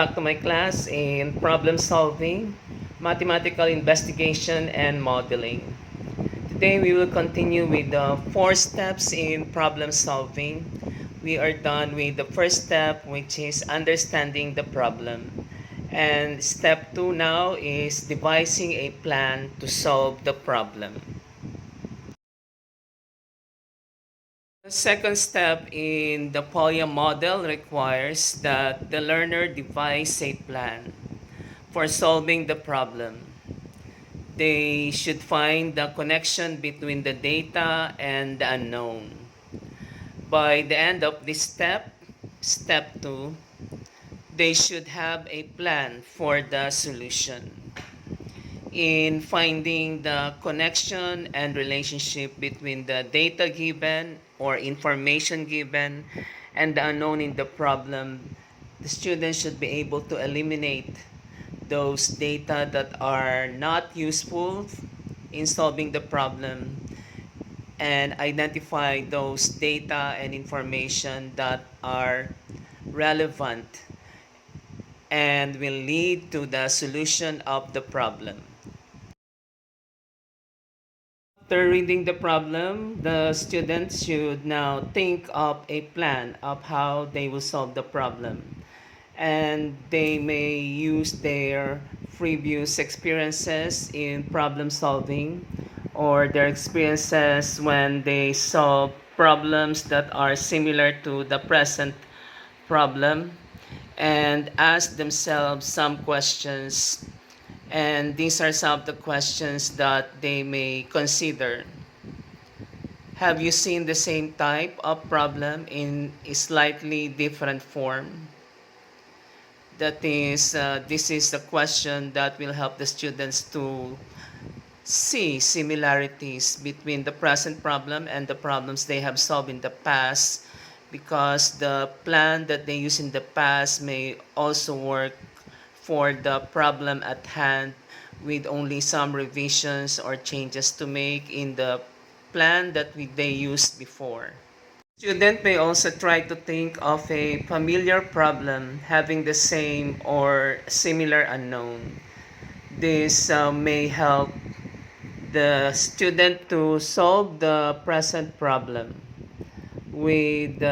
back to my class in problem solving, mathematical investigation, and modeling. Today we will continue with the 4 steps in problem solving. We are done with the first step, which is understanding the problem. And step 2 now is devising a plan to solve the problem. The second step in the POLIA model requires that the learner devise a plan for solving the problem. They should find the connection between the data and the unknown. By the end of this step, step 2, they should have a plan for the solution. In finding the connection and relationship between the data given or information given and the unknown in the problem, the student should be able to eliminate those data that are not useful in solving the problem and identify those data and information that are relevant and will lead to the solution of the problem. After reading the problem, the students should now think of a plan of how they will solve the problem. And they may use their previous experiences in problem solving or their experiences when they solve problems that are similar to the present problem and ask themselves some questions, and these are some of the questions that they may consider. Have you seen the same type of problem in a slightly different form? That is, this is a question that will help the students to see similarities between the present problem and the problems they have solved in the past, because the plan that they use in the past may also work for the problem at hand with only some revisions or changes to make in the plan that they used before. Student may also try to think of a familiar problem having the same or similar unknown. This may help the student to solve the present problem with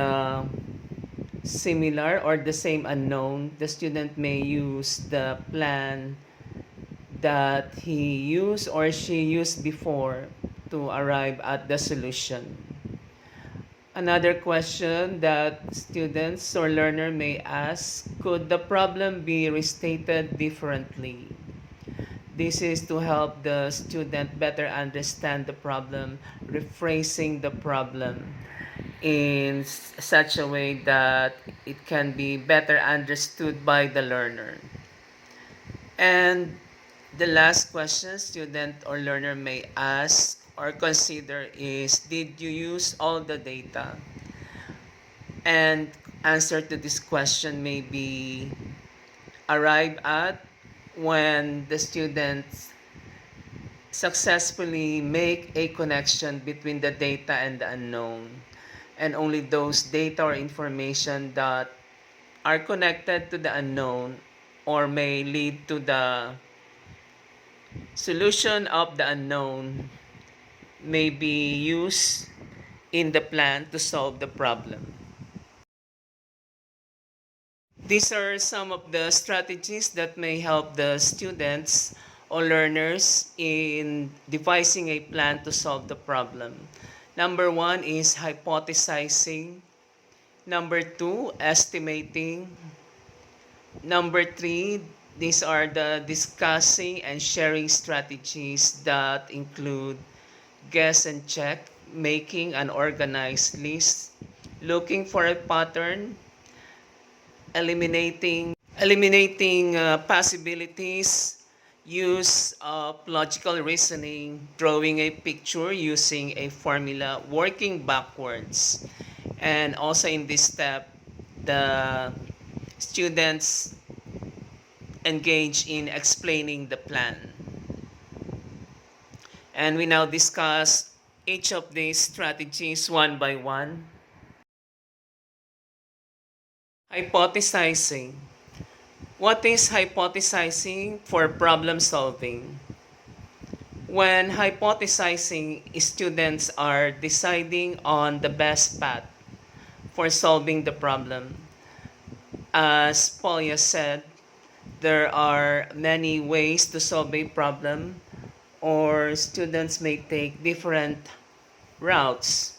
similar or the same unknown. The student may use the plan that he used or she used before to arrive at the solution. Another question that students or learner may ask, could the problem be restated differently? This is to help the student better understand the problem, rephrasing the problem in such a way that it can be better understood by the learner. And the last question student or learner may ask or consider is, did you use all the data? And answer to this question may be arrived at when the students successfully make a connection between the data and the unknown, and only those data or information that are connected to the unknown or may lead to the solution of the unknown may be used in the plan to solve the problem. These are some of the strategies that may help the students or learners in devising a plan to solve the problem. Number 1 is hypothesizing. Number 2, estimating. Number 3, these are the discussing and sharing strategies that include guess and check, making an organized list, looking for a pattern, eliminating possibilities, use of logical reasoning, drawing a picture using a formula, working backwards. And also in this step, the students engage in explaining the plan. And we now discuss each of these strategies one by one. Hypothesizing. What is hypothesizing for problem solving? When hypothesizing, students are deciding on the best path for solving the problem. As Polya said, there are many ways to solve a problem, or students may take different routes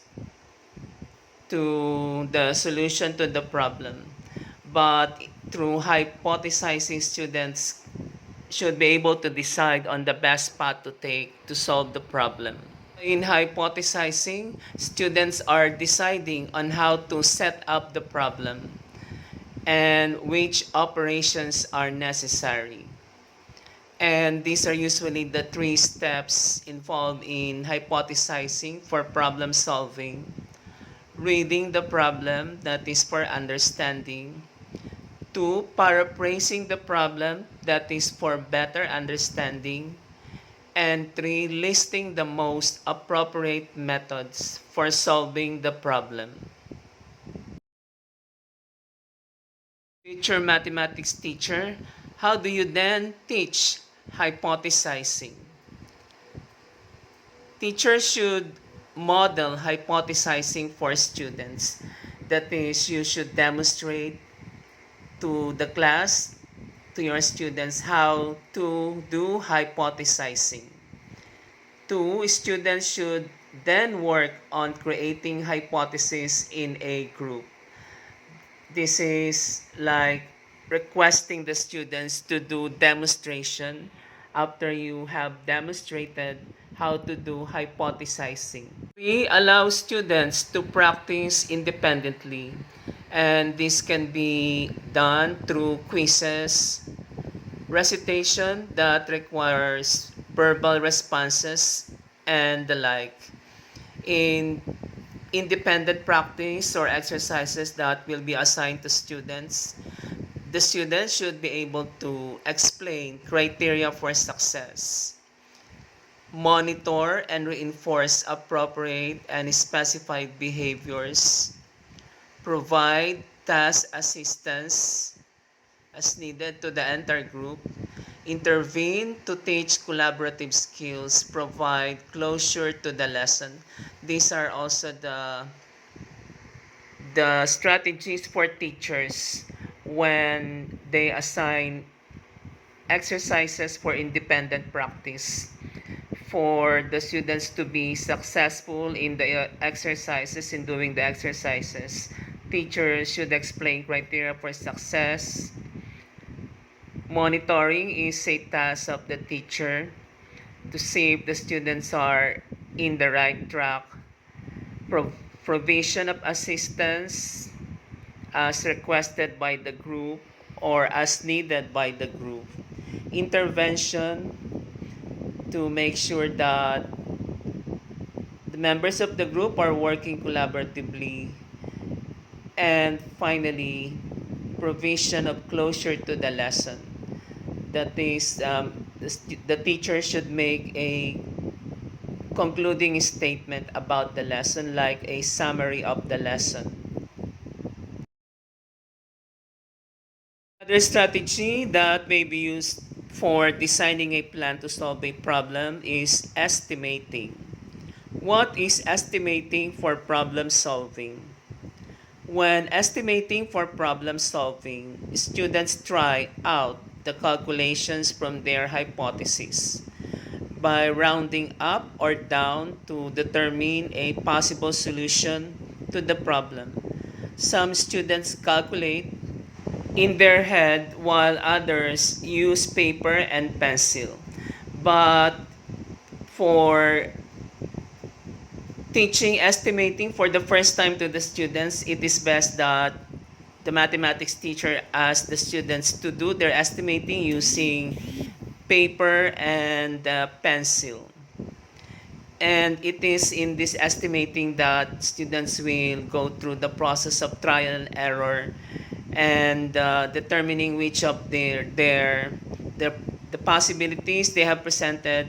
to the solution to the problem. But through hypothesizing, students should be able to decide on the best path to take to solve the problem. In hypothesizing, students are deciding on how to set up the problem and which operations are necessary. And these are usually the three steps involved in hypothesizing for problem solving. Reading the problem, that is for understanding. Two, paraphrasing the problem, that is for better understanding. And three, listing the most appropriate methods for solving the problem. Future mathematics teacher, how do you then teach hypothesizing? Teachers should model hypothesizing for students. That is, you should demonstrate to the class, to your students, how to do hypothesizing. Two, students should then work on creating hypotheses in a group. This is like requesting the students to do demonstration after you have demonstrated how to do hypothesizing. We allow students to practice independently, and this can be done through quizzes, recitation that requires verbal responses, and the like. In independent practice or exercises that will be assigned to students, the students should be able to explain criteria for success, monitor and reinforce appropriate and specified behaviors, provide task assistance as needed to the entire group, intervene to teach collaborative skills, provide closure to the lesson. These are also the strategies for teachers when they assign exercises for independent practice. For the students to be successful in the exercises, in doing the exercises, teachers should explain criteria for success. Monitoring is a task of the teacher to see if the students are in the right track. Provision of assistance as requested by the group or as needed by the group. Intervention to make sure that the members of the group are working collaboratively. And finally, provision of closure to the lesson. That is, the teacher should make a concluding statement about the lesson, like a summary of the lesson. Another strategy that may be used for designing a plan to solve a problem is estimating. What is estimating for problem solving? When estimating for problem solving, students try out the calculations from their hypothesis by rounding up or down to determine a possible solution to the problem. Some students calculate in their head while others use paper and pencil. But for teaching estimating for the first time to the students, it is best that the mathematics teacher asks the students to do their estimating using paper and pencil. And it is in this estimating that students will go through the process of trial and error and determining which of their the possibilities they have presented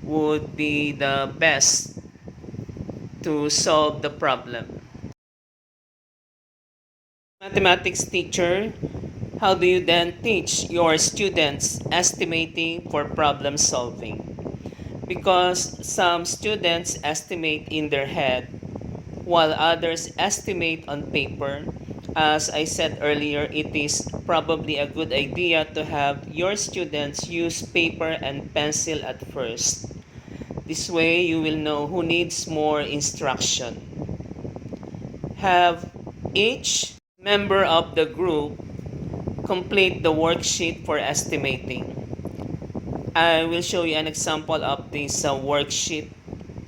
would be the best to solve the problem. Mathematics teacher How do you then teach your students estimating for problem solving? Because some students estimate in their head while others estimate on paper. As I said earlier, it is probably a good idea to have your students use paper and pencil at first. This way, you will know who needs more instruction. Have each member of the group complete the worksheet for estimating. I will show you an example of this worksheet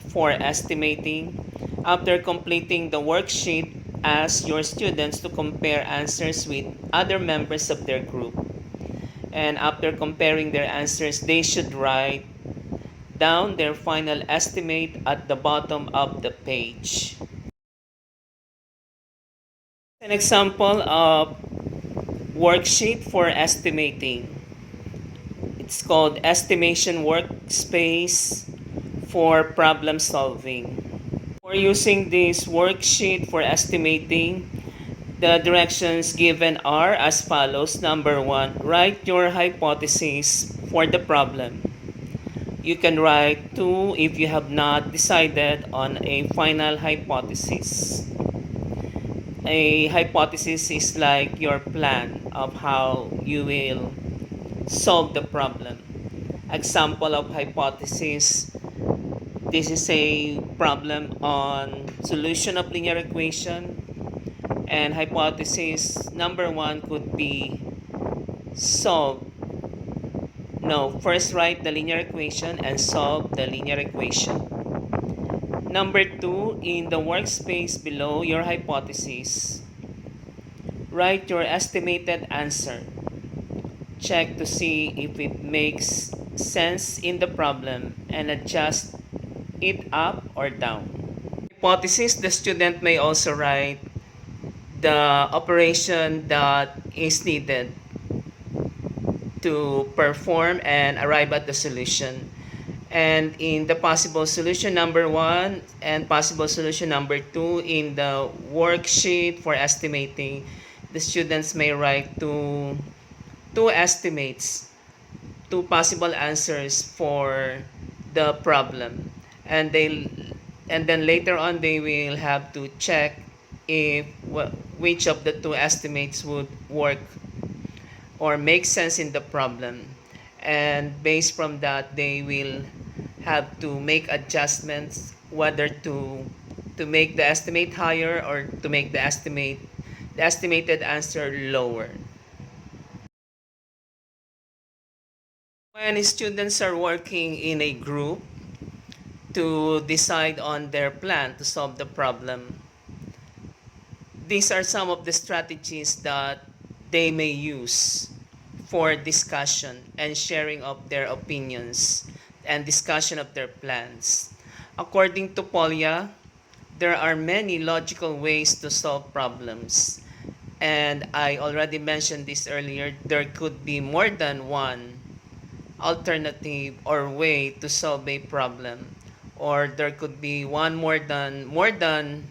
for estimating. After completing the worksheet, ask your students to compare answers with other members of their group. And after comparing their answers, they should write down their final estimate at the bottom of the page. An example of worksheet for estimating. It's called Estimation Workspace for Problem Solving. For using this worksheet for estimating, the directions given are as follows. Number one, write your hypothesis for the problem. You can write two if you have not decided on a final hypothesis. A hypothesis is like your plan of how you will solve the problem. Example of hypothesis: this is a problem on solution of linear equation, and hypothesis number one could be solve. No, first write the linear equation and solve the linear equation. Number two, in the workspace below your hypothesis, write your estimated answer. Check to see if it makes sense in the problem and adjust it up or down. Hypothesis, the student may also write the operation that is needed to perform and arrive at the solution. And in the possible solution number one and possible solution number two in the worksheet for estimating, the students may write two estimates, two possible answers for the problem, and then later on they will have to check if which of the two estimates would work or make sense in the problem, and based from that they will have to make adjustments whether to make the estimate higher or to make the estimated answer lower. When students are working in a group to decide on their plan to solve the problem, these are some of the strategies that they may use for discussion and sharing of their opinions and discussion of their plans. According to Polya, there are many logical ways to solve problems. And I already mentioned this earlier, there could be more than one alternative or way to solve a problem, or there could be one more than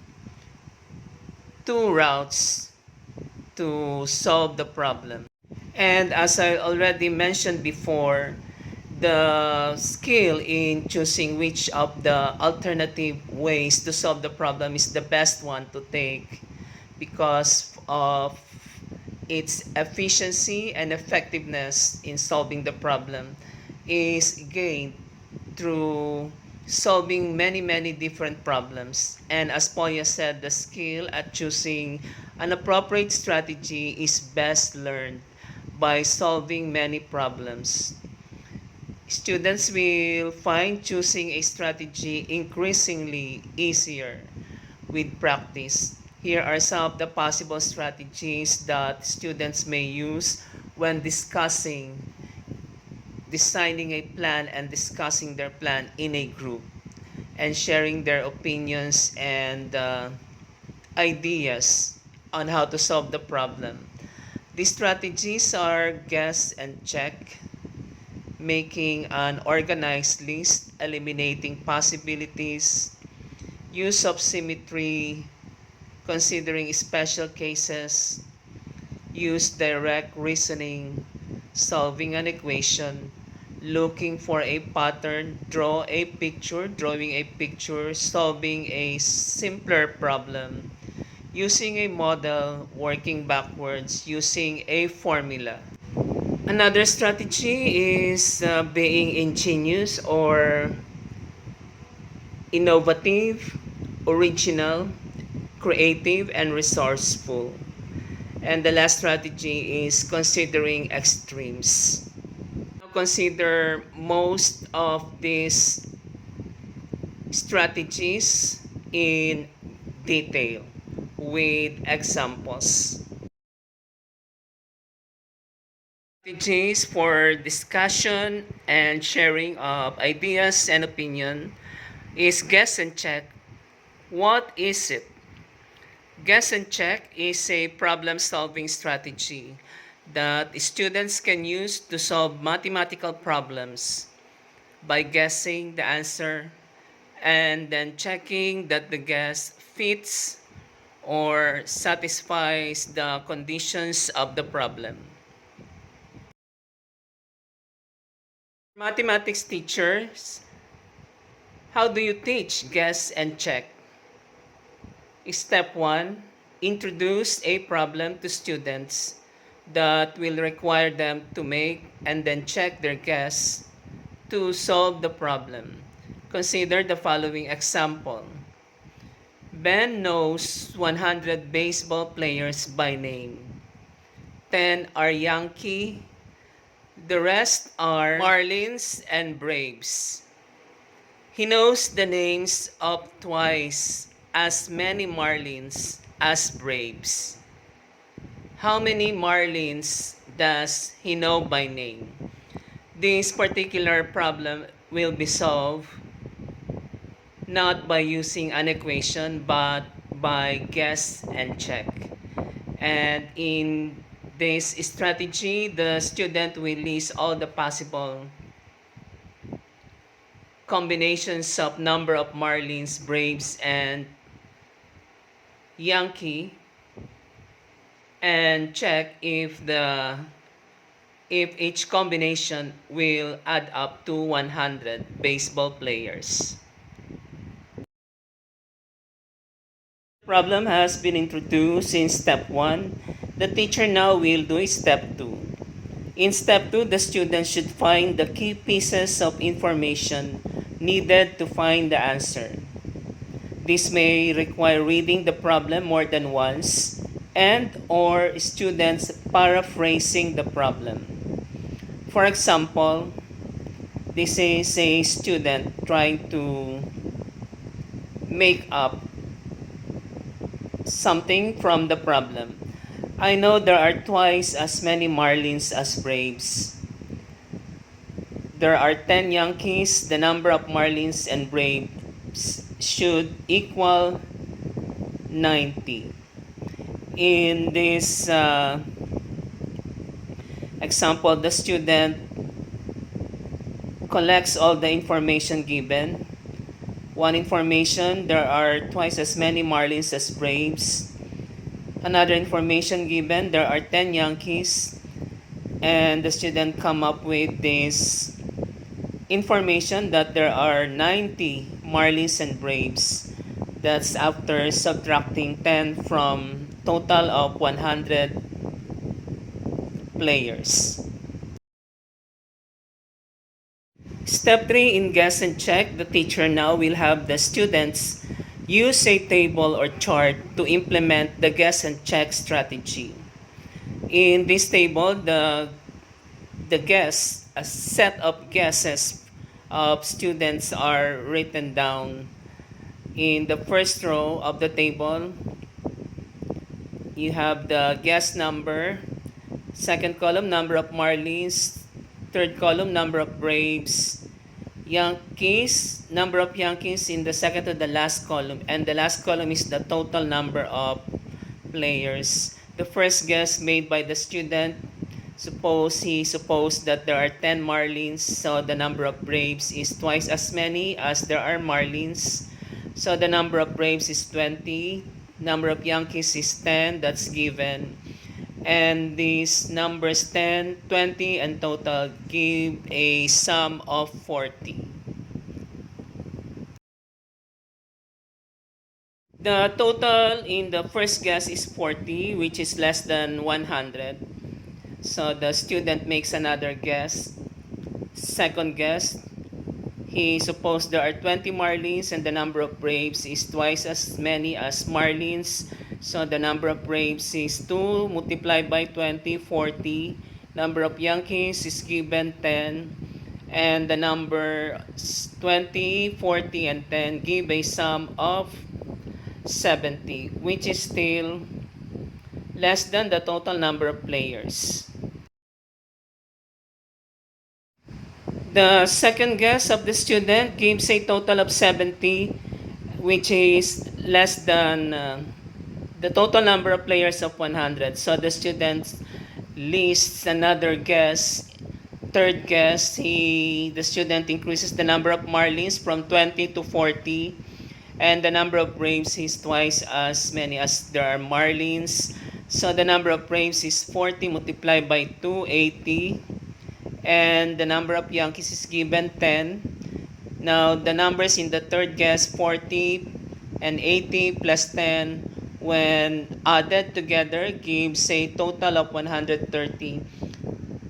two routes to solve the problem. And as I already mentioned before, the skill in choosing which of the alternative ways to solve the problem is the best one to take because of its efficiency and effectiveness in solving the problem is gained through solving many different problems. And as Polya said, the skill at choosing an appropriate strategy is best learned by solving many problems. Students will find choosing a strategy increasingly easier with practice. Here are some of the possible strategies that students may use when designing a plan and discussing their plan in a group and sharing their opinions and ideas on how to solve the problem. These strategies are guess and check, making an organized list, eliminating possibilities, use of symmetry, considering special cases, use direct reasoning, solving an equation, looking for a pattern, drawing a picture, solving a simpler problem, using a model, working backwards, using a formula. Another strategy is being ingenious or innovative, original, creative, and resourceful. And the last strategy is considering extremes. Consider most of these strategies in detail with examples. Strategies for discussion and sharing of ideas and opinion is guess and check. What is it? Guess and check is a problem-solving strategy that students can use to solve mathematical problems by guessing the answer and then checking that the guess fits or satisfies the conditions of the problem. Mathematics teachers, how do you teach guess and check? Step 1, introduce a problem to students that will require them to make and then check their guess to solve the problem. Consider the following example. Ben knows 100 baseball players by name. 10 are Yankee, the rest are Marlins and Braves. He knows the names of twice as many Marlins as Braves. How many Marlins does he know by name? This particular problem will be solved not by using an equation but by guess and check. And in this strategy, the student will list all the possible combinations of number of Marlins, Braves, and Yankee and check if each combination will add up to 100 baseball players. Problem has been introduced in step 1. The teacher now will do step 2. In step 2, the student should find the key pieces of information needed to find the answer. This may require reading the problem more than once and or students paraphrasing the problem. For example, this is a student trying to make up something from the problem. I know there are twice as many Marlins as Braves. There are 10 Yankees. The number of Marlins and Braves should equal 90. In this example, the student collects all the information given. One information, there are twice as many Marlins as Braves. Another information given, there are 10 Yankees. And the student come up with this information that there are 90 Marlins and Braves. That's after subtracting 10 from total of 100 players. Step 3 in guess and check, the teacher now will have the students use a table or chart to implement the guess and check strategy. In this table, the guess, a set of guesses of students are written down. In the first row of the table, you have the guess number, second column, number of Marlins, third column, number of Braves, Yankees, number of Yankees in the second to the last column, and the last column is the total number of players. The first guess made by the student, he supposed that there are 10 Marlins, so the number of Braves is twice as many as there are Marlins. So the number of Braves is 20, number of Yankees is 10, that's given. And these numbers 10, 20, and total give a sum of 40. The total in the first guess is 40, which is less than 100. So the student makes another guess. Second guess, he supposed there are 20 marlins and the number of braves is twice as many as marlins. So the number of braves is 2 multiplied by 20, 40. Number of Yankees is given 10. And the number 20, 40, and 10 give a sum of 70, which is still less than the total number of players. The second guess of the student gives a total of 70, which is less than the total number of players of 100. So the student lists another guess. Third guess, the student increases the number of marlins from 20 to 40, and the number of braves is twice as many as there are marlins. So the number of braves is 40 multiplied by 2, 80. And the number of Yankees is given 10. Now the numbers in the third guess 40 and 80 plus 10 when added together gives a total of 130,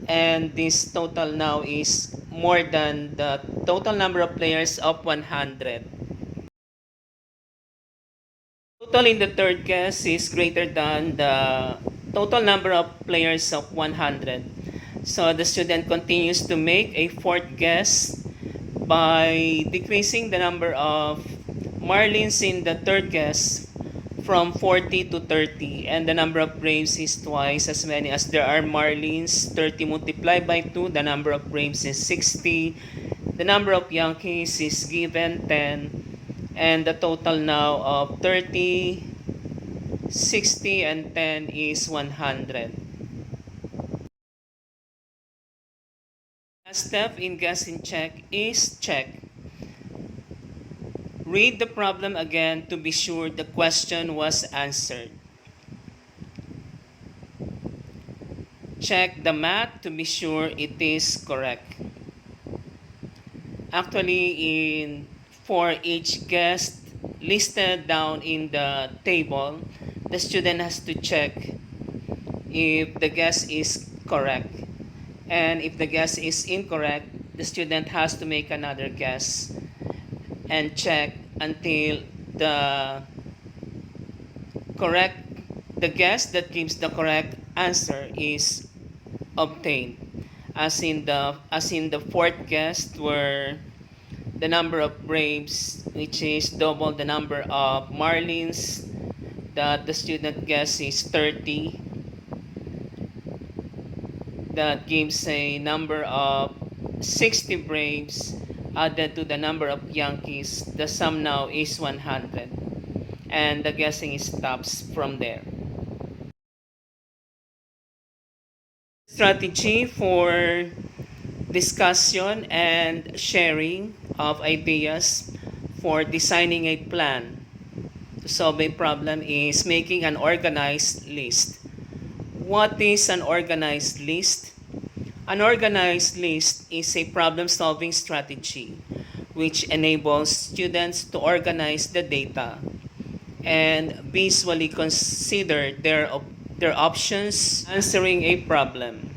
and this total now is more than the total number of players of 100. Total in the third guess is greater than the total number of players of 100. So the student continues to make a fourth guess by decreasing the number of marlins in the third guess from 40 to 30, and the number of braves is twice as many as there are marlins. 30 multiplied by 2, the number of braves is 60. The number of Yankees is given 10, and the total now of 30, 60, and 10 is 100. Last step in guess and check is check. Read the problem again to be sure the question was answered. Check the math to be sure it is correct. Actually, for each guest listed down in the table, the student has to check if the guess is correct. And if the guess is incorrect, the student has to make another guess and check until the correct the guess that gives the correct answer is obtained, as in the fourth guess where the number of braves, which is double the number of marlins that the student guess is 30, that gives a number of 60 braves added to the number of Yankees. The sum now is 100, and the guessing stops from there. Strategy for discussion and sharing of ideas for designing a plan to solve a problem is making an organized list. What is an organized list? An organized list is a problem-solving strategy which enables students to organize the data and visually consider their options answering a problem.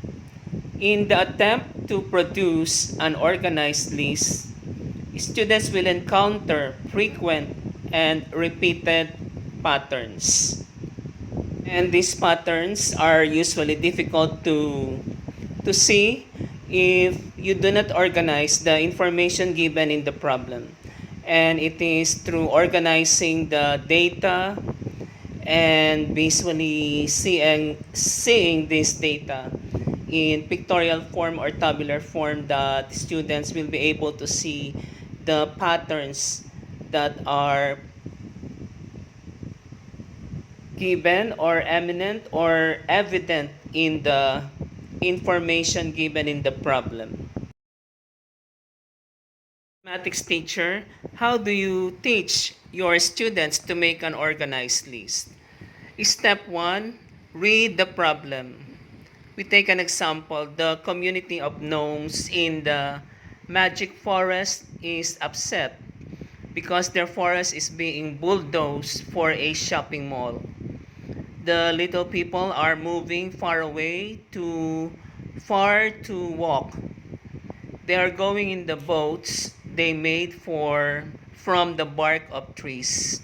In the attempt to produce an organized list, students will encounter frequent and repeated patterns. And these patterns are usually difficult to see if you do not organize the information given in the problem. And it is through organizing the data and visually seeing this data in pictorial form or tabular form that students will be able to see the patterns that are given or eminent or evident in the information given in the problem. Mathematics teacher, how do you teach your students to make an organized list? Step 1, Read the problem. We take an example. The community of gnomes in the Magic Forest is upset because their forest is being bulldozed for a shopping mall. The little people are moving far to walk. They are going in the boats they made for from the bark of trees.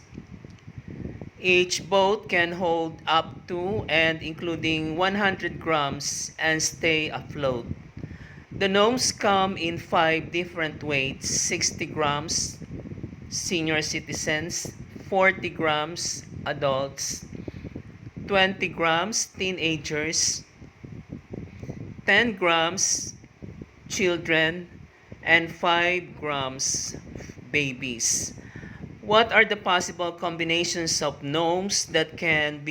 Each boat can hold up to and including 100 grams and stay afloat. The gnomes come in 5 different weights: 60 grams senior citizens, 40 grams adults, 20 grams teenagers, 10 grams children, and 5 grams babies. What are the possible combinations of gnomes that can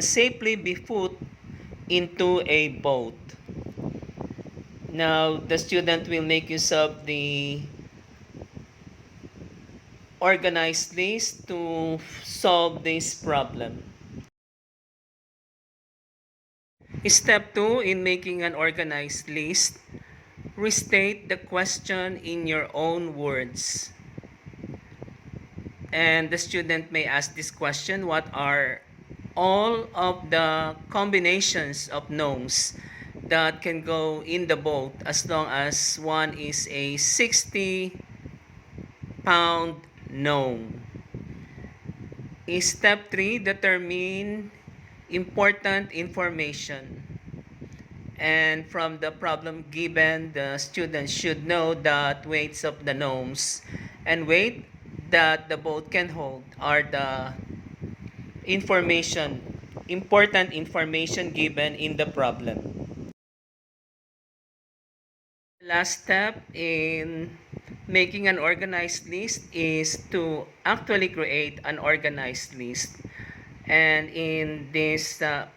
safely be put into a boat? Now the student will make use of the organized list to solve this problem. Step 2 in making an organized list, restate the question in your own words. And the student may ask this question: what are all of the combinations of gnomes that can go in the boat as long as one is a 60-pound gnome? Step 3, determine important information. And from the problem given, the student should know that weights of the gnomes and weight that the boat can hold are the important information given in the problem. The last step in making an organized list is to actually create an organized list. And in this the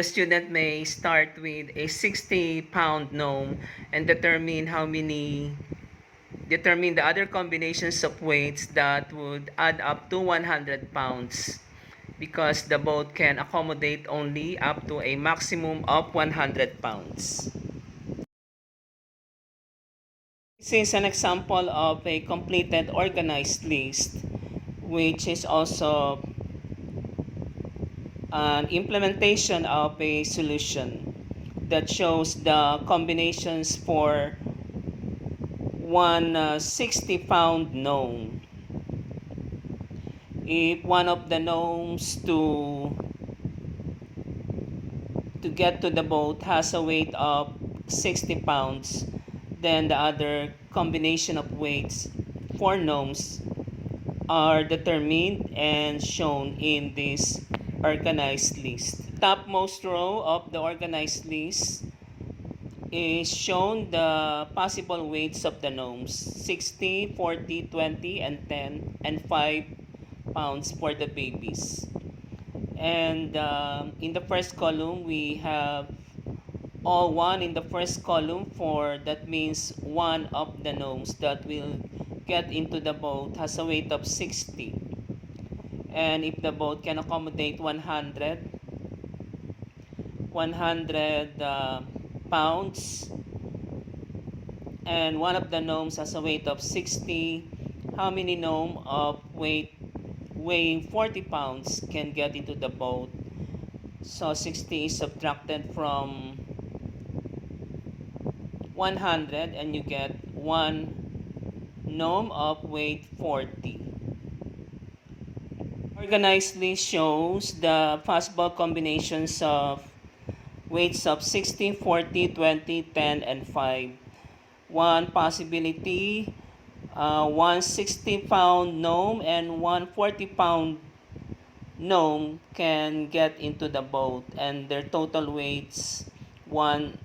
student may start with a 60-pound gnome and determine the other combinations of weights that would add up to 100 pounds, because the boat can accommodate only up to a maximum of 100 pounds. This is an example of a completed organized list, which is also an implementation of a solution that shows the combinations for one 60-pound gnome. If one of the gnomes to get to the boat has a weight of 60 pounds, then the other combination of weights for gnomes are determined and shown in this organized list. Topmost row of the organized list is shown the possible weights of the gnomes: 60, 40, 20, and 10, and 5 pounds for the babies. And in the first column, we have all one in the first column, for that means one of the gnomes that will get into the boat has a weight of 60. And if the boat can accommodate 100 pounds, and one of the gnomes has a weight of 60, how many gnome of weighing 40 pounds can get into the boat? So 60 is subtracted from 100 and you get one gnome of weight 40. Organized list shows the possible combinations of weights of 60, 40, 20, 10, and 5. One possibility, one 60-pound gnome and one 40-pound gnome can get into the boat, and their total weights, one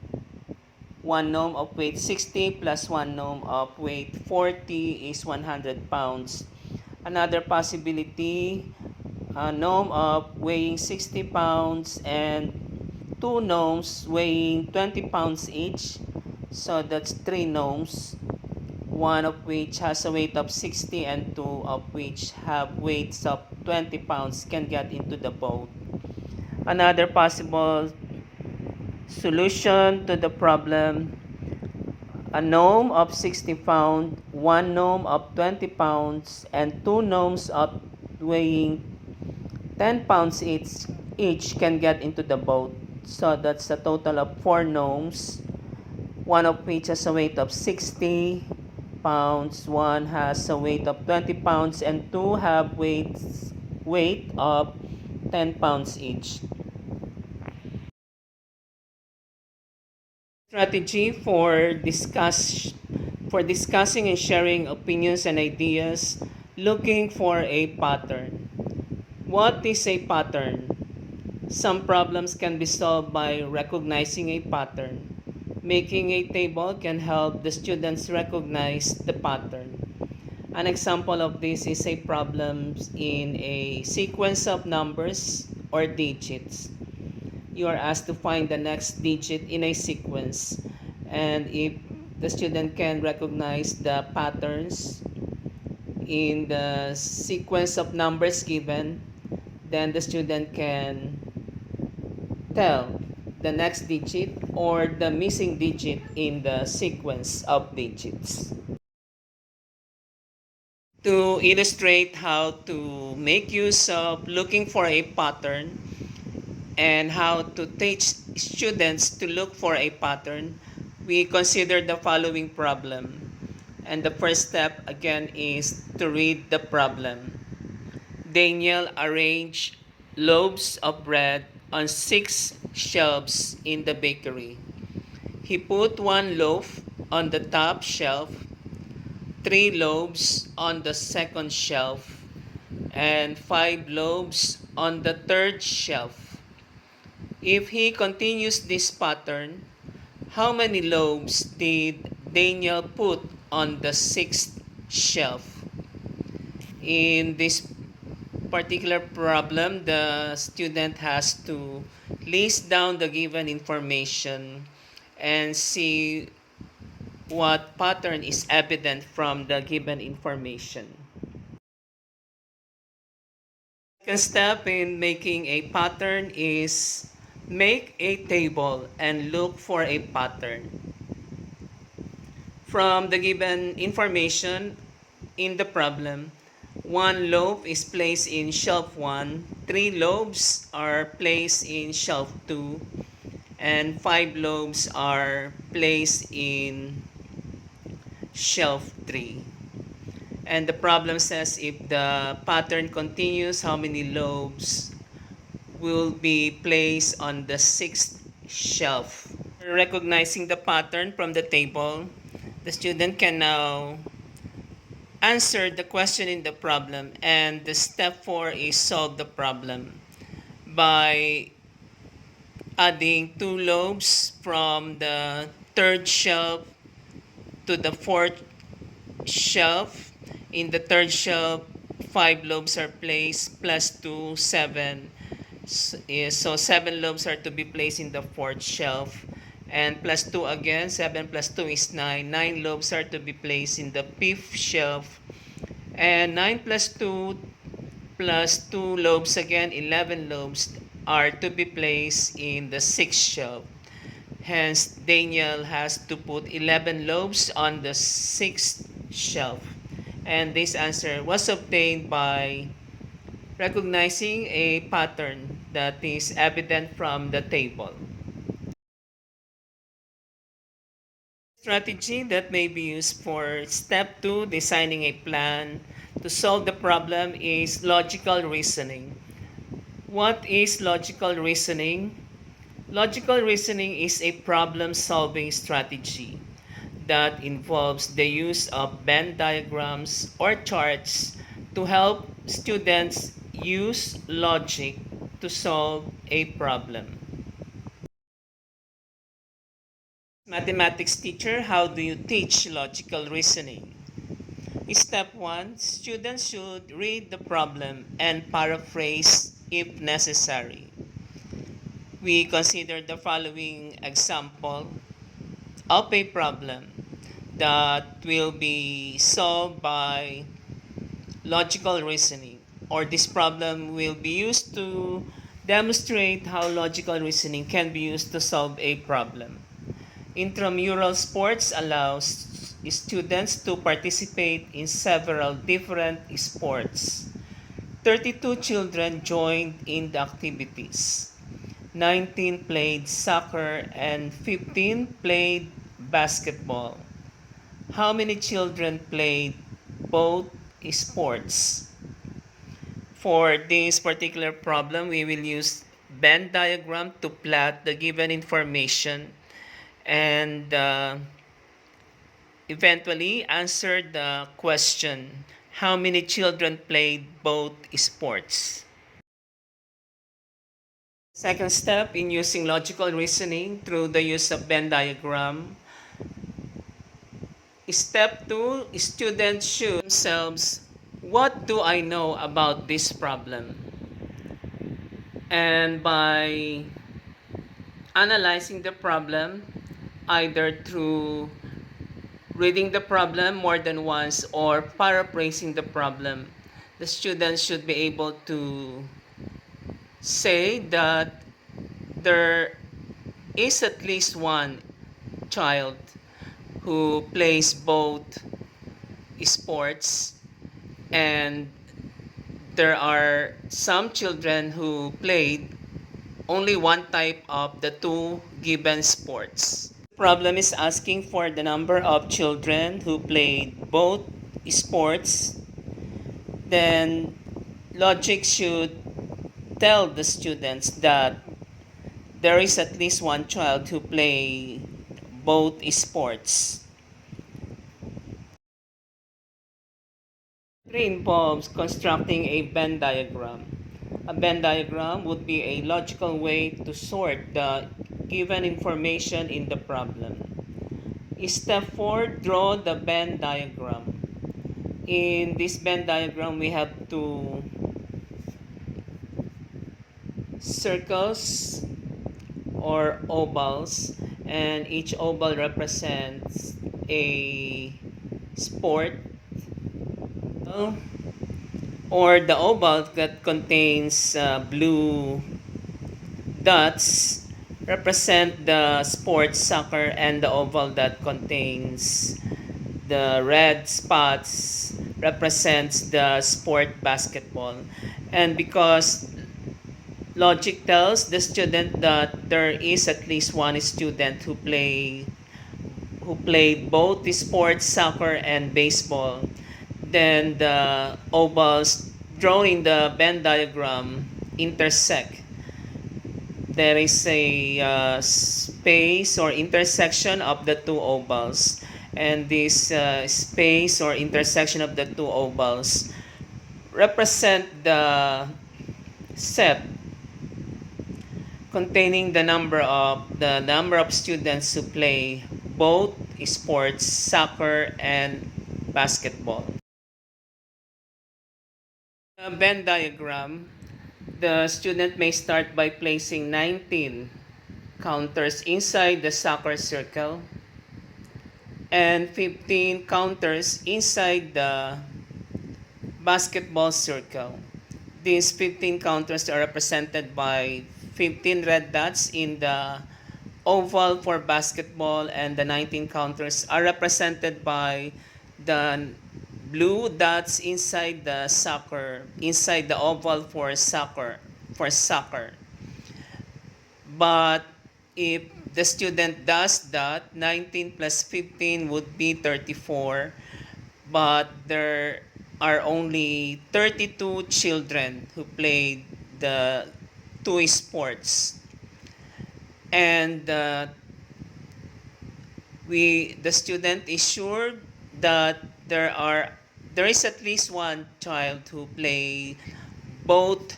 gnome of weight 60 plus one gnome of weight 40 is 100 pounds. Another possibility, a gnome of weighing 60 pounds and two gnomes weighing 20 pounds each. So that's three gnomes. one of which has a weight of 60 and two of which have weights of 20 pounds can get into the boat. Another possible solution to the problem: a gnome of 60 pounds, one gnome of 20 pounds, and two gnomes of weighing 10 pounds each can get into the boat. So that's a total of four gnomes, one of which has a weight of 60 pounds, one has a weight of 20 pounds, and two have weight of 10 pounds each. Strategy for discussing and sharing opinions and ideas, looking for a pattern. What is a pattern? Some problems can be solved by recognizing a pattern. Making a table can help the students recognize the pattern. An example of this is a problem in a sequence of numbers or digits. You are asked to find the next digit in a sequence, and if the student can recognize the patterns in the sequence of numbers given, then the student can tell the next digit or the missing digit in the sequence of digits. To illustrate how to make use of looking for a pattern and how to teach students to look for a pattern, we consider the following problem. And the first step again is to read the problem. Daniel arranged loaves of bread on 6 shelves in the bakery. He put one loaf on the top shelf, 3 loaves on the second shelf, and 5 loaves on the third shelf. If he continues this pattern, how many loaves did Daniel put on the sixth shelf? In this particular problem, the student has to list down the given information and see what pattern is evident from the given information. Second step in making a pattern is make a table and look for a pattern. From the given information in the problem, one loaf is placed in shelf 1, 3 loaves are placed in shelf 2, and 5 loaves are placed in shelf 3. And the problem says if the pattern continues, how many loaves will be placed on the sixth shelf. Recognizing the pattern from the table, the student can now answer the question in the problem, and the step 4 is solve the problem by adding 2 loaves from the third shelf to the fourth shelf. In the third shelf, 5 loaves are placed plus 2, 7. So 7 loaves are to be placed in the fourth shelf. And plus 2 again, 7 plus 2 is 9. 9 loaves are to be placed in the fifth shelf. And 9 plus 2 loaves again, 11 loaves are to be placed in the sixth shelf. Hence, Daniel has to put 11 loaves on the sixth shelf. And this answer was obtained by recognizing a pattern that is evident from the table. Strategy that may be used for step 2, designing a plan to solve the problem, is logical reasoning. What is logical reasoning? Logical reasoning is a problem-solving strategy that involves the use of Venn diagrams or charts to help students use logic to solve a problem. Mathematics teacher, how do you teach logical reasoning? Step 1, students should read the problem and paraphrase if necessary. We consider the following example of a problem. that will be solved by logical reasoning, or this problem will be used to demonstrate how logical reasoning can be used to solve a problem. Intramural sports allows students to participate in several different sports. 32 children joined in the activities. 19 played soccer and 15 played basketball. How many children played both sports? For this particular problem, we will use Venn diagram to plot the given information and eventually answer the question, how many children played both sports? Second step in using logical reasoning through the use of Venn diagram. Step 2, students should themselves, what do I know about this problem? And by analyzing the problem, either through reading the problem more than once or paraphrasing the problem, the students should be able to say that there is at least one child who plays both sports, and there are some children who played only one type of the two given sports. The problem is asking for the number of children who played both sports. Then logic should tell the students that there is at least one child who play both sports. Three involves constructing a Venn diagram. A Venn diagram would be a logical way to sort the given information in the problem. Step 4, draw the Venn diagram. In this Venn diagram, we have two circles or ovals, and each oval represents a sport, or the oval that contains blue dots represent the sport soccer, and the oval that contains the red spots represents the sport basketball. And because logic tells the student that there is at least one student who played both the sports, soccer and baseball, then the ovals drawn in the Venn diagram intersect. There is a space or intersection of the two ovals, and this space or intersection of the two ovals represent the set containing the number of students who play both sports, soccer and basketball. The Venn diagram, the student may start by placing 19 counters inside the soccer circle and 15 counters inside the basketball circle. These 15 counters are represented by 15 red dots in the oval for basketball, and the 19 counters are represented by the blue dots inside the oval for soccer. But if the student does that, 19 plus 15 would be 34, but there are only 32 children who played the two sports. And the student is sure that there is at least one child who play both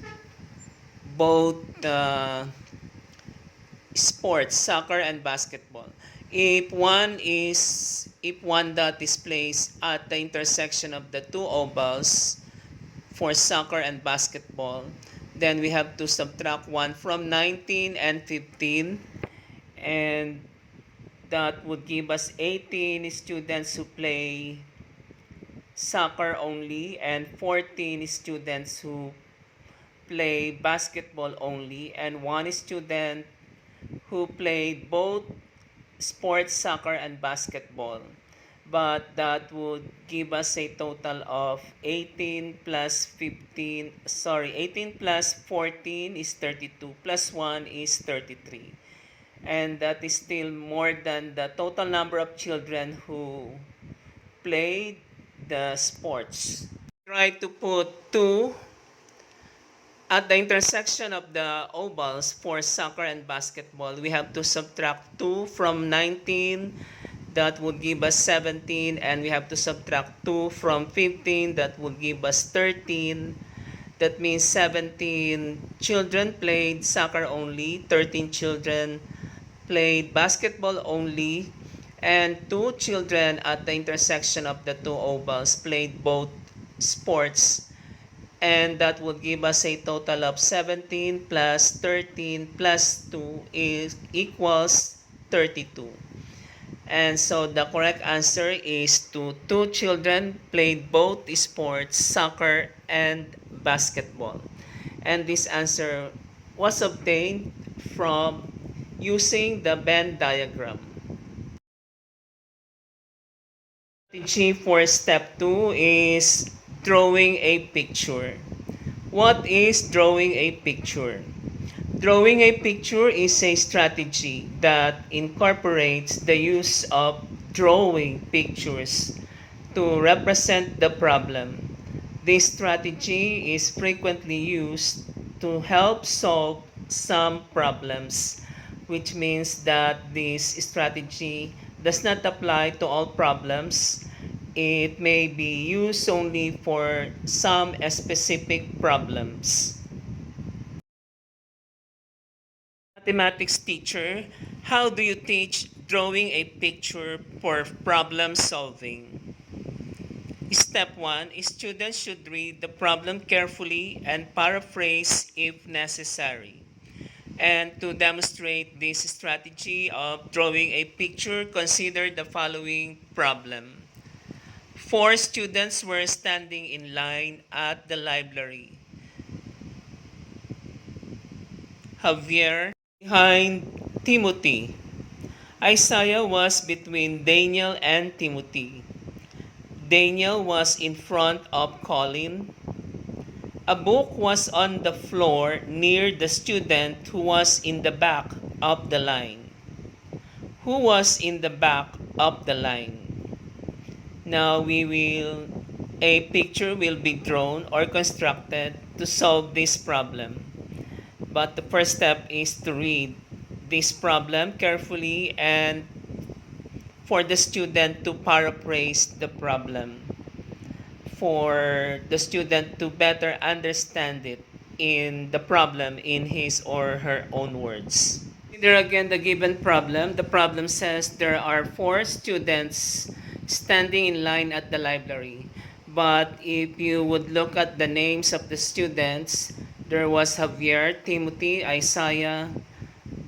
sports, soccer and basketball. If one dot is placed at the intersection of the two ovals for soccer and basketball, then we have to subtract 1 from 19 and 15, and that would give us 18 students who play soccer only and 14 students who play basketball only, and one student who played both sports, soccer, and basketball. But that would give us a total of 18 plus 15, 18 plus 14 is 32, plus 1 is 33. And that is still more than the total number of children who played the sports. Try to put 2 at the intersection of the ovals for soccer and basketball. We have to subtract 2 from 19. That would give us 17. And we have to subtract 2 from 15. That would give us 13. That means 17 children played soccer only. 13 children played basketball only. And 2 children at the intersection of the 2 ovals played both sports, and that would give us a total of 17 plus 13 plus 2 is equals 32. And so the correct answer is two children played both sports, soccer and basketball. And this answer was obtained from using the Venn diagram. Strategy for step 2 is drawing a picture. What is drawing a picture? Drawing a picture is a strategy that incorporates the use of drawing pictures to represent the problem. This strategy is frequently used to help solve some problems, which means that this strategy does not apply to all problems. It may be used only for some specific problems. Mathematics teacher, how do you teach drawing a picture for problem solving? Step 1, students should read the problem carefully and paraphrase if necessary. And to demonstrate this strategy of drawing a picture, consider the following problem. 4 students were standing in line at the library. Javier behind Timothy. Isaiah was between Daniel and Timothy. Daniel was in front of Colin. A book was on the floor near the student who was in the back of the line. Who was in the back of the line? Now a picture will be drawn or constructed to solve this problem. But the first step is to read this problem carefully and for the student to paraphrase the problem, for the student to better understand it in the problem in his or her own words. Consider again the given problem. The problem says there are 4 students standing in line at the library. But if you would look at the names of the students, there was Javier, Timothy, Isaiah,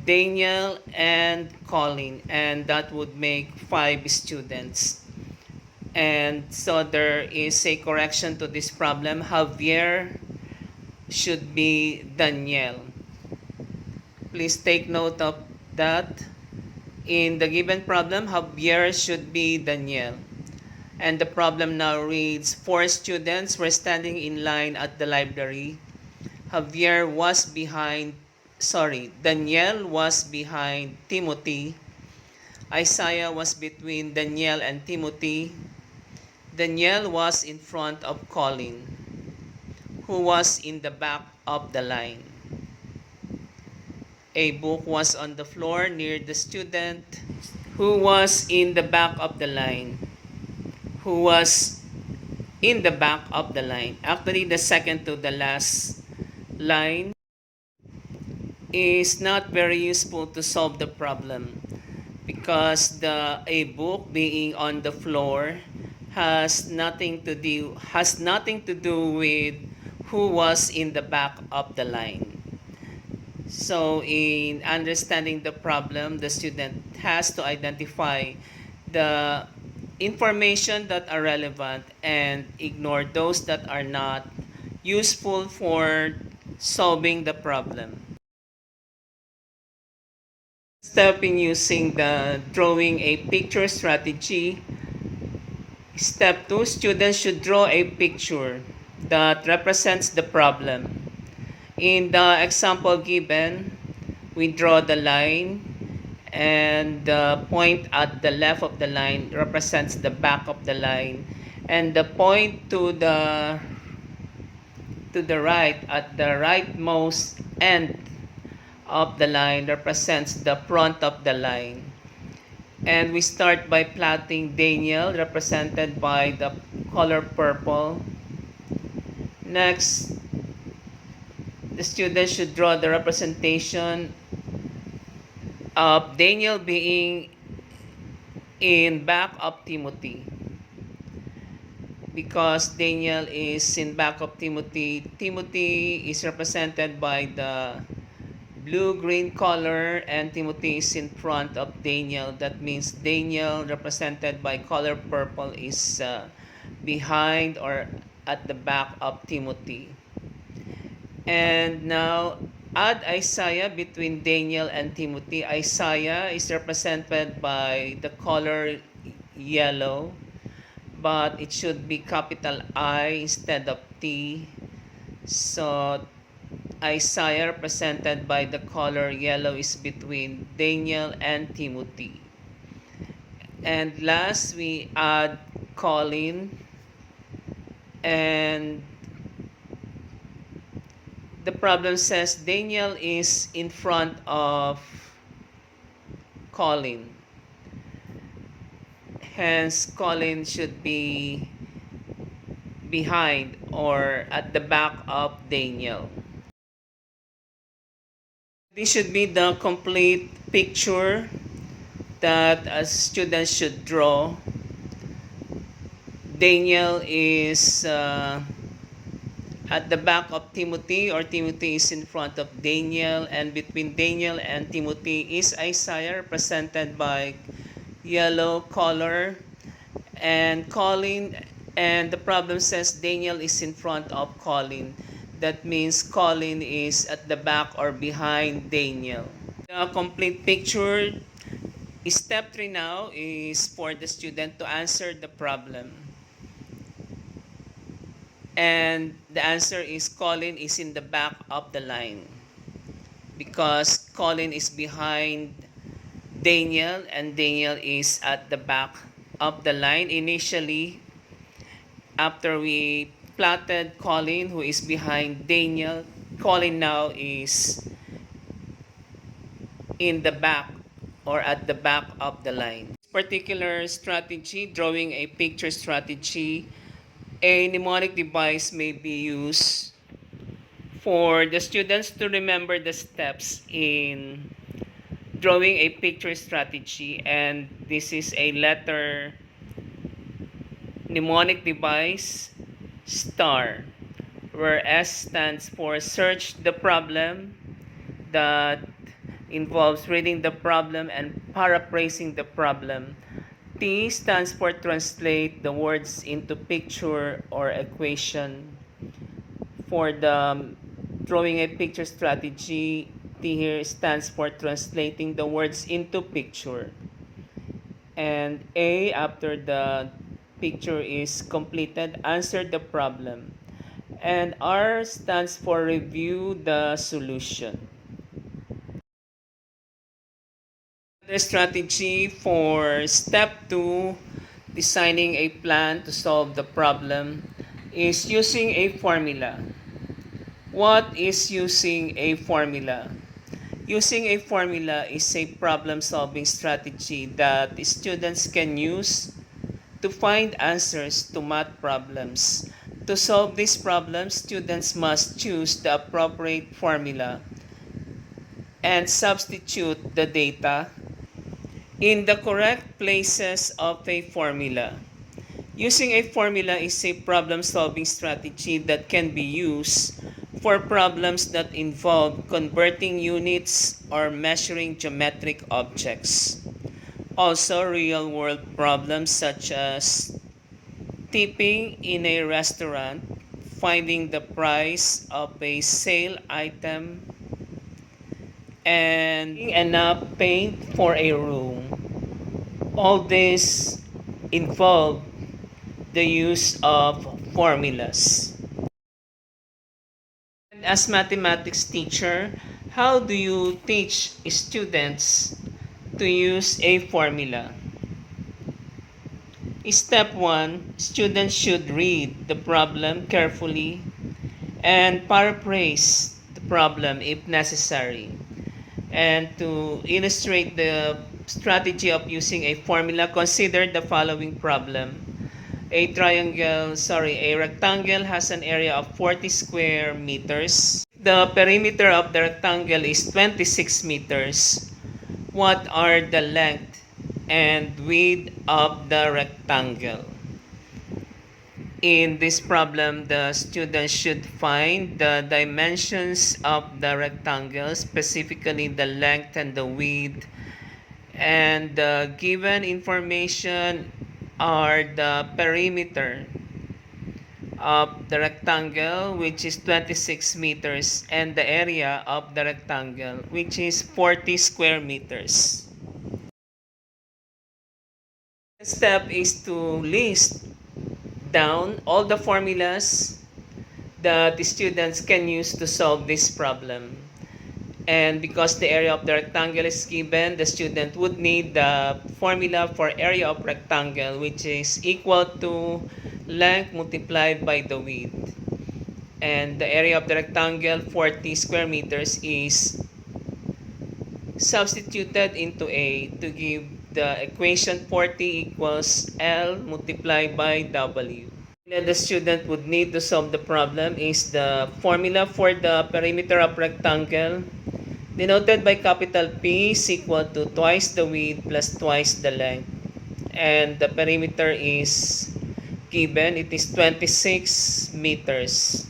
Daniel, and Colin, and that would make 5 students. And so there is a correction to this problem. Javier should be Daniel. Please take note of that. In the given problem, Javier should be Daniel. And the problem now reads, 4 students were standing in line at the library. Daniel was behind Timothy. Isaiah was between Daniel and Timothy. Daniel was in front of Colin, who was in the back of the line. A book was on the floor near the student, who was in the back of the line. Who was in the back of the line. Actually, the second to the last line is not very useful to solve the problem because a book being on the floor has nothing to do with who was in the back of the line. So in understanding the problem, the student has to identify the information that are relevant and ignore those that are not useful for solving the problem. Step in using the drawing a picture strategy. Step 2, students should draw a picture that represents the problem. In the example given, we draw the line and the point at the left of the line represents the back of the line, and the point to the right at the rightmost end of the line represents the front of the line. And we start by plotting Daniel, represented by the color purple. Next, the student should draw the representation of Daniel being in back of Timothy. Because Daniel is in back of Timothy, Timothy is represented by the blue-green color and Timothy is in front of Daniel. That means Daniel, represented by color purple, is behind or at the back of Timothy. And now, add Isaiah between Daniel and Timothy. Isaiah is represented by the color yellow, but it should be capital I instead of T. So, Isaiah, represented by the color yellow, is between Daniel and Timothy. And last, we add Colin, and the problem says Daniel is in front of Colin. Hence, Colin should be behind or at the back of Daniel. This should be the complete picture that a student should draw. Daniel is at the back of Timothy, or Timothy is in front of Daniel, and between Daniel and Timothy is Isaiah, represented by yellow color, and Colin, and the problem says Daniel is in front of Colin. That means Colin is at the back or behind Daniel. The complete picture, step 3 now is for the student to answer the problem. And the answer is Colin is in the back of the line because Colin is behind Daniel and Daniel is at the back of the line. Initially, after we plotted Colin, who is behind Daniel, Colin now is in the back or at the back of the line. This particular strategy, drawing a picture strategy, a mnemonic device may be used for the students to remember the steps in drawing a picture strategy, and this is a letter mnemonic device STAR, where S stands for search the problem, that involves reading the problem and paraphrasing the problem. T stands for translate the words into picture or equation. For the drawing a picture strategy, T here stands for translating the words into picture. And A, after the picture is completed, answer the problem. And R stands for review the solution. The strategy for step 2, designing a plan to solve the problem, is using a formula. What is using a formula? Using a formula is a problem-solving strategy that students can use to find answers to math problems. To solve these problems, students must choose the appropriate formula and substitute the data in the correct places of a formula. Using a formula is a problem-solving strategy that can be used for problems that involve converting units or measuring geometric objects. Also, real-world problems such as tipping in a restaurant, finding the price of a sale item, and enough paint for a room. All this involve the use of formulas. And as mathematics teacher, how do you teach students to use a formula? Step 1, students should read the problem carefully and paraphrase the problem if necessary. And to illustrate the strategy of using a formula, consider the following problem. A rectangle has an area of 40 square meters. The perimeter of the rectangle is 26 meters. What are the length and width of the rectangle? In this problem, the students should find the dimensions of the rectangle, specifically the length and the width. And the given information are the perimeter of the rectangle, which is 26 meters, and the area of the rectangle, which is 40 square meters. The step is to list down all the formulas that the students can use to solve this problem. And because the area of the rectangle is given, the student would need the formula for area of rectangle, which is equal to length multiplied by the width. And the area of the rectangle, 40 square meters, is substituted into A to give the equation 40 equals L multiplied by W. The student would need to solve the problem is the formula for the perimeter of rectangle, denoted by capital P, is equal to twice the width plus twice the length. And the perimeter is given, it is 26 meters.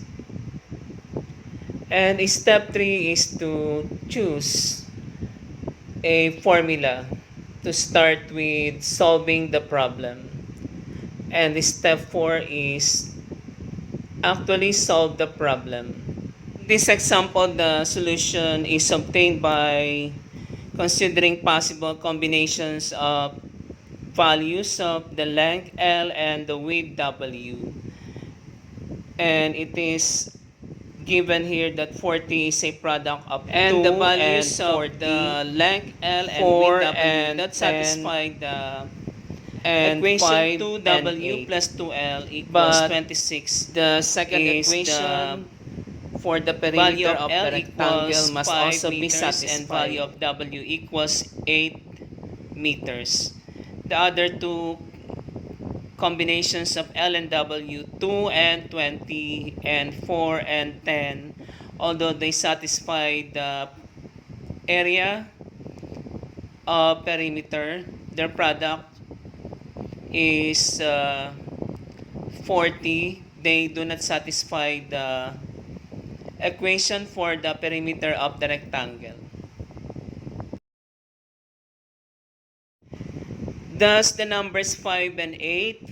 And step 3 is to choose a formula to start with solving the problem. And step 4 is actually solve the problem. In this example, the solution is obtained by considering possible combinations of values of the length L and the width W. And it is given here that 40 is a product of and 2 the values and of the length L and width W and that satisfy the equation 2W plus 2L equals 26. The second equation for the perimeter of the rectangle must also be satisfied, and value of W equals 8 meters. The other two combinations of L and W, 2 and 20 and 4 and 10, although they satisfy the area of perimeter, their product is 40. They do not satisfy the equation for the perimeter of the rectangle. Thus, the numbers 5 and 8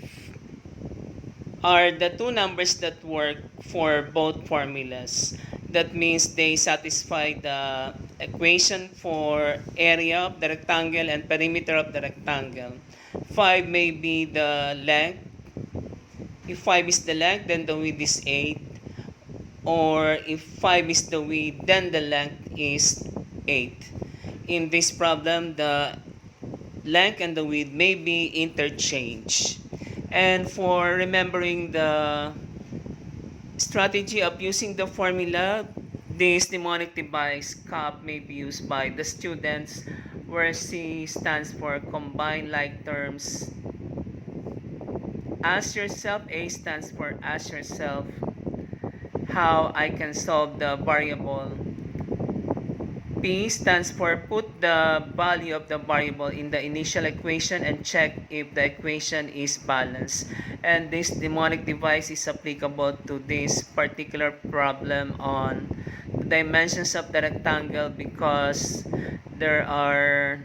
are the two numbers that work for both formulas. That means they satisfy the equation for area of the rectangle and perimeter of the rectangle. 5 may be the length. If 5 is the length, then the width is 8. Or if 5 is the width, then the length is 8. In this problem, the length and the width may be interchanged. And for remembering the strategy of using the formula, this mnemonic device COP may be used by the students, where C stands for combine like terms. Ask yourself, A stands for ask yourself how I can solve the variable P stands for put the value of the variable in the initial equation and check if the equation is balanced. And this mnemonic device is applicable to this particular problem on the dimensions of the rectangle because there are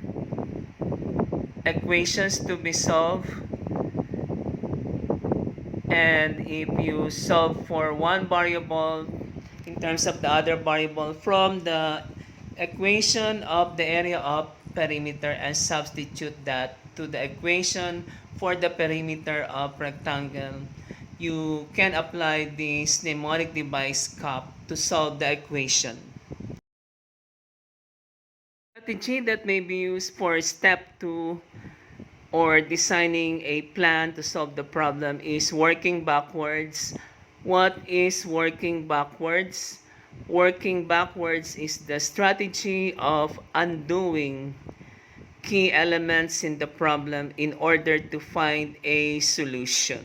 equations to be solved, and if you solve for one variable in terms of the other variable from the equation of the area of perimeter and substitute that to the equation for the perimeter of rectangle, you can apply this mnemonic device cup to solve the equation. Strategy that may be used for step 2 or designing a plan to solve the problem is working backwards. What is working backwards? Working backwards is the strategy of undoing key elements in the problem in order to find a solution.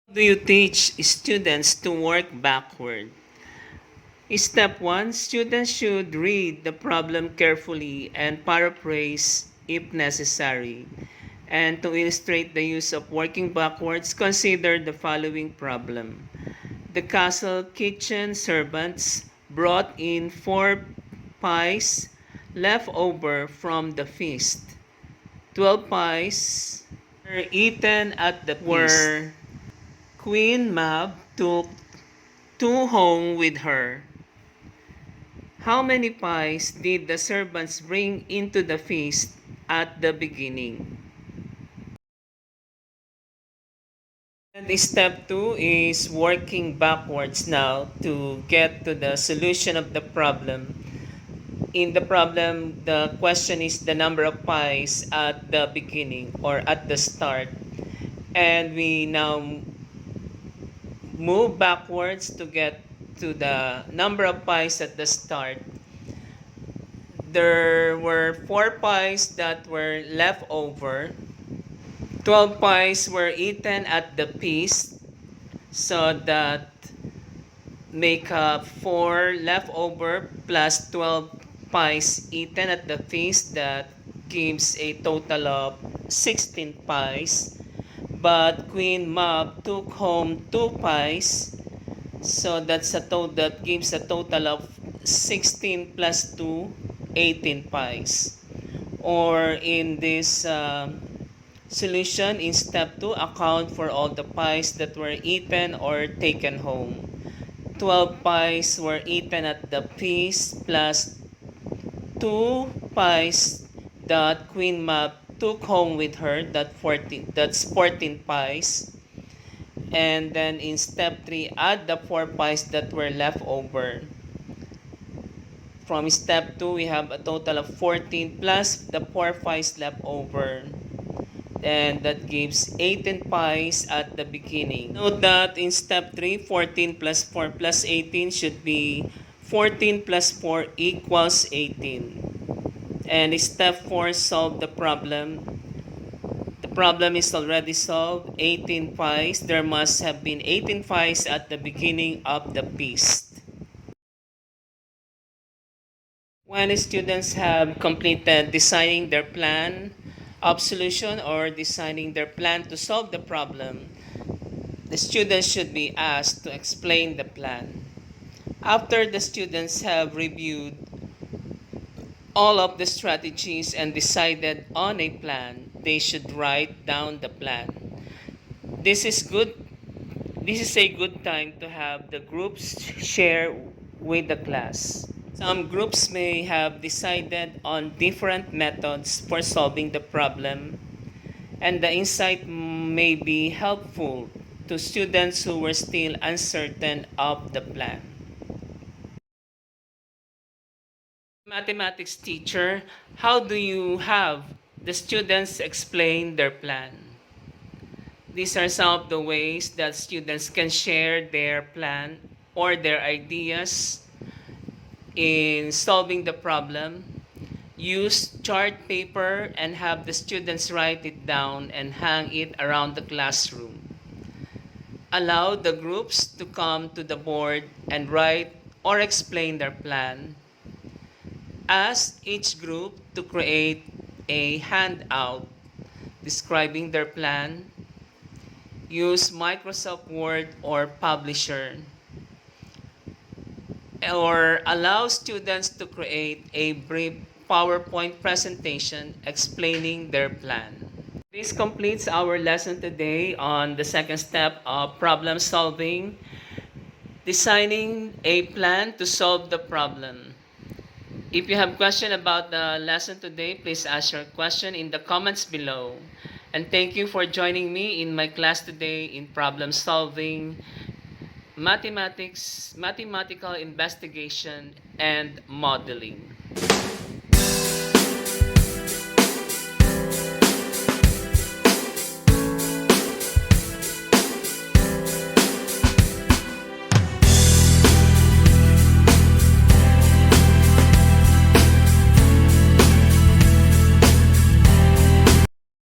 How do you teach students to work backward? Step 1, students should read the problem carefully and paraphrase if necessary. And to illustrate the use of working backwards, consider the following problem. The castle kitchen servants brought in 4 pies left over from the feast. 12 pies were eaten at the feast. Where Queen Mab took 2 home with her. How many pies did the servants bring into the feast at the beginning? And step 2 is working backwards now to get to the solution of the problem. In the problem, the question is the number of pies at the beginning or at the start. And we now move backwards to get to the number of pies at the start. There were 4 pies that were left over. 12 pies were eaten at the feast, so that make up 4 leftover plus 12 pies eaten at the feast. That gives a total of 16 pies. But Queen Mab took home 2 pies, so that gives a total of 16 plus 2, 18 pies. Or in this solution, in step 2, account for all the pies that were eaten or taken home. 12 pies were eaten at the feast plus 2 pies that Queen Mab took home with her, that's 14 pies. And then in step 3, add the 4 pies that were left over. From step 2, we have a total of 14 plus the 4 pies left over. And that gives 18 pies at the beginning. Note that in step 3, 14 plus 4 plus 18 should be 14 plus 4 equals 18. And step 4, solve the problem. The problem is already solved, 18 pies. There must have been 18 pies at the beginning of the feast. When students have completed designing their plan of solution or designing their plan to solve the problem, the students should be asked to explain the plan. After the students have reviewed all of the strategies and decided on a plan, they should write down the plan. This is good. This is a good time to have the groups share with the class. Some groups may have decided on different methods for solving the problem, and the insight may be helpful to students who were still uncertain of the plan. Mathematics teacher, how do you have the students explain their plan? These are some of the ways that students can share their plan or their ideas in solving the problem. Use chart paper and have the students write it down and hang it around the classroom. Allow the groups to come to the board and write or explain their plan. Ask each group to create a handout describing their plan. Use Microsoft Word or Publisher, or allow students to create a brief PowerPoint presentation explaining their plan. This completes our lesson today on the second step of problem solving, designing a plan to solve the problem. If you have question about the lesson today, please ask your question in the comments below. And thank you for joining me in my class today in problem solving, mathematics, mathematical investigation, and modeling.